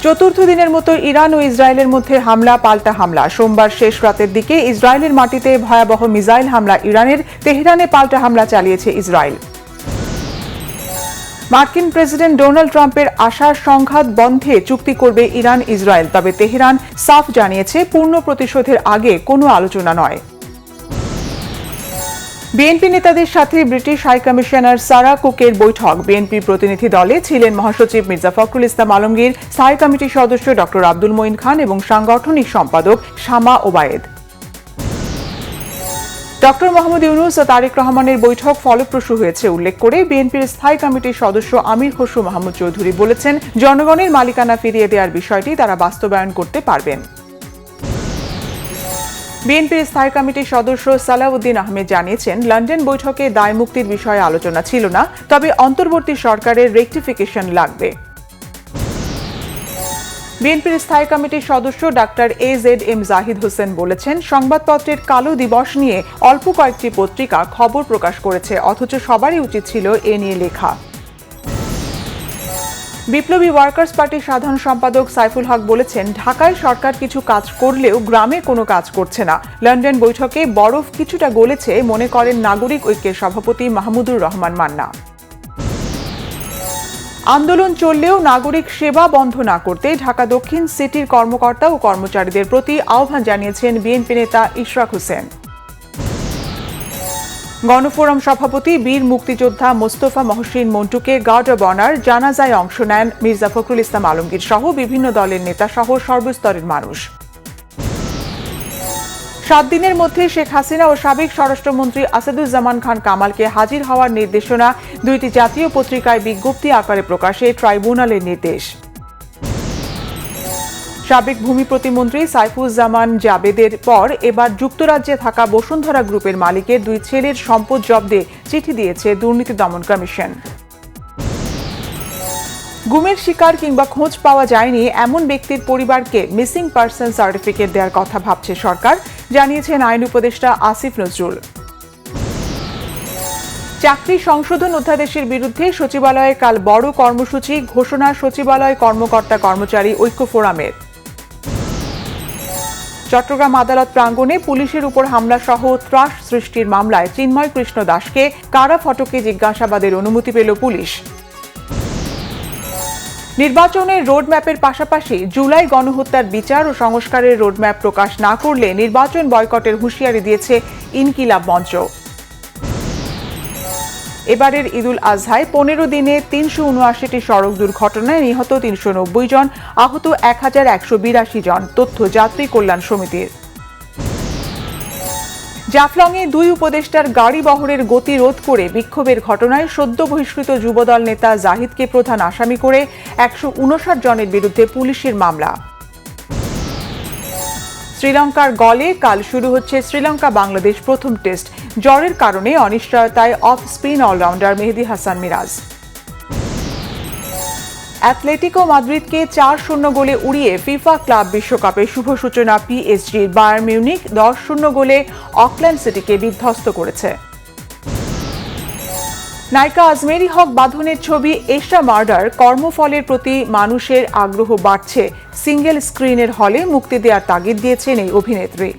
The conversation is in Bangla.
চতুর্থ দিনের মতো ইরান ও ইসরায়েলের মধ্যে হামলা পাল্টা হামলা। সোমবার শেষ রাতের দিকে ইসরায়েলের মাটিতে ভয়াবহ মিসাইল হামলা ইরানের। তেহরানে পাল্টা হামলা চালিয়েছে ইসরায়েল। মার্কিন প্রেসিডেন্ট ডোনাল্ড ট্রাম্পের আশার সংঘাত বন্ধে চুক্তি করবে ইরান ইসরায়েল, তবে তেহরান সাফ জানিয়েছে পূর্ণ প্রতিশোধের আগে কোনো আলোচনা নয়। বিএনপি নেতাদের সাথে ব্রিটিশ হাইকমিশনার সারা কুকের বৈঠক। বিএনপি প্রতিনিধি দলে ছিলেন মহাসচিব মির্জা ফখরুল ইসলাম আলমগীর, স্থায়ী কমিটির সদস্য ডক্টর আব্দুল মঈন খান এবং সাংগঠনিক সম্পাদক শামা ওবায়েদ। ডক্টর মোহাম্মদ ইউনূস ও তারেক রহমানের বৈঠক ফলপ্রসূ হয়েছে উল্লেখ করে বিএনপির স্থায়ী কমিটির সদস্য আমির খসরু মাহমুদ চৌধুরী বলেছেন, জনগণের মালিকানা ফিরিয়ে দেওয়ার বিষয়টি তারা বাস্তবায়ন করতে পারবেন। বিএনপির স্থায়ী কমিটির সদস্য সালাউদ্দিন আহমেদ জানিয়েছেন, লন্ডন বৈঠকে দায় মুক্তির বিষয়ে আলোচনা ছিল না, তবে অন্তর্বর্তী সরকারের রেকটিফিকেশন লাগবে। বিএনপির স্থায়ী কমিটির সদস্য ডাক্তার AZM জাহিদ হোসেন বলেছেন, সংবাদপত্রের কালো দিবস নিয়ে অল্প কয়েকটি পত্রিকা খবর প্রকাশ করেছে, অথচ সবারই উচিত ছিল এ নিয়ে লেখা। বিপ্লবী ওয়ার্কার্স পার্টির সাধারণ সম্পাদক সাইফুল হক বলেছেন, ঢাকায় সরকার কিছু কাজ করলেও গ্রামে কোনো কাজ করছে না। লন্ডন বৈঠকে বরফ কিছুটা গলেছে মনে করেন নাগরিক ঐক্যের সভাপতি মাহমুদুর রহমান মান্না। আন্দোলন চললেও নাগরিক সেবা বন্ধ না করতে ঢাকা দক্ষিণ সিটির কর্মকর্তা ও কর্মচারীদের প্রতি আহ্বান জানিয়েছেন বিএনপি নেতা ইশরাক হোসেন। গণফোরাম সভাপতি বীর মুক্তিযোদ্ধা মোস্তফা মহসিন মন্টুকে গার্ড অব অনার জানাজায় অংশ নেন মির্জা ফখরুল ইসলাম আলমগীর সহ বিভিন্ন দলের নেতা সহ সর্বস্তরের মানুষ। 7 দিনের মধ্যে শেখ হাসিনা ও সাবেক স্বরাষ্ট্রমন্ত্রী আসাদুজ্জামান খান কামালকে হাজির হওয়ার নির্দেশনা 2টি জাতীয় পত্রিকায় বিজ্ঞপ্তি আকারে প্রকাশে ট্রাইব্যুনালের নির্দেশ। সাবেক ভূমি প্রতিমন্ত্রী সাইফুজ্জামান জাবেদের পর এবার যুক্তরাজ্যে থাকা বসুন্ধরা গ্রুপের মালিকের 2 ছেলের সম্পদ জব্দে চিঠি দিয়েছে দুর্নীতি দমন কমিশন। গুমের শিকার কিংবা খোঁজ পাওয়া যায়নি এমন ব্যক্তির পরিবারকে মিসিং পারসন সার্টিফিকেট দেওয়ার কথা ভাবছে সরকার, জানিয়েছেন আইন উপদেষ্টা আসিফ নজরুল। চাকরি সংশোধন অধ্যাদেশের বিরুদ্ধে সচিবালয়ে কাল বড় কর্মসূচি ঘোষণা সচিবালয় কর্মকর্তা কর্মচারী ঐক্য ফোরামের। চট্টগ্রাম আদালত প্রাঙ্গণে পুলিশের উপর হামলা সহ ত্রাস সৃষ্টির মামলায় চিন্ময় কৃষ্ণ দাসকে কারা ফটকে জিজ্ঞাসাবাদের অনুমতি পেল পুলিশ। নির্বাচনের রোডম্যাপের পাশাপাশি জুলাই গণহত্যার বিচার ও সংস্কারের রোডম্যাপ প্রকাশ না করলে নির্বাচন বয়কটের হুঁশিয়ারি দিয়েছে ইনকিলাব মঞ্চ। এবারের ঈদুল আজহায় 15 দিনে 379টি সড়ক দুর্ঘটনায় নিহত 390 জন, আহত 1182 জন, তথ্য যাত্রী কল্যাণ সমিতির। জাফলংয়ে 2 উপদেষ্টার গাড়ি বহরের গতি রোধ করে বিক্ষোভের ঘটনায় সদ্য বহিষ্কৃত যুবদল নেতা জাহিদকে প্রধান আসামি করে 159 জনের বিরুদ্ধে পুলিশের মামলা। শ্রীলঙ্কার গলে কাল শুরু হচ্ছে শ্রীলঙ্কা বাংলাদেশ প্রথম টেস্ট। জ্বরের কারণে অনিশ্চয়তায় অফ স্পিন অলরাউন্ডার মেহেদী হাসান মিরাজ। অ্যাটলেটিকো মাদ্রিদকে 4-0 গোলে উড়িয়ে ফিফা ক্লাব বিশ্বকাপের শুভ সূচনা পিএসজির। বায়ার্ন মিউনিখ 10-0 গোলে অকল্যান্ড সিটিকে বিধ্বস্ত করেছে। নায়িকা আজমেরি হক বাঁধনের ছবি এশা মার্ডার কর্মফলের প্রতি মানুষের আগ্রহ বাড়ছে। সিঙ্গেল স্ক্রিনের হলে মুক্তি দেওয়ার তাগিদ দিয়েছেন এই অভিনেত্রী।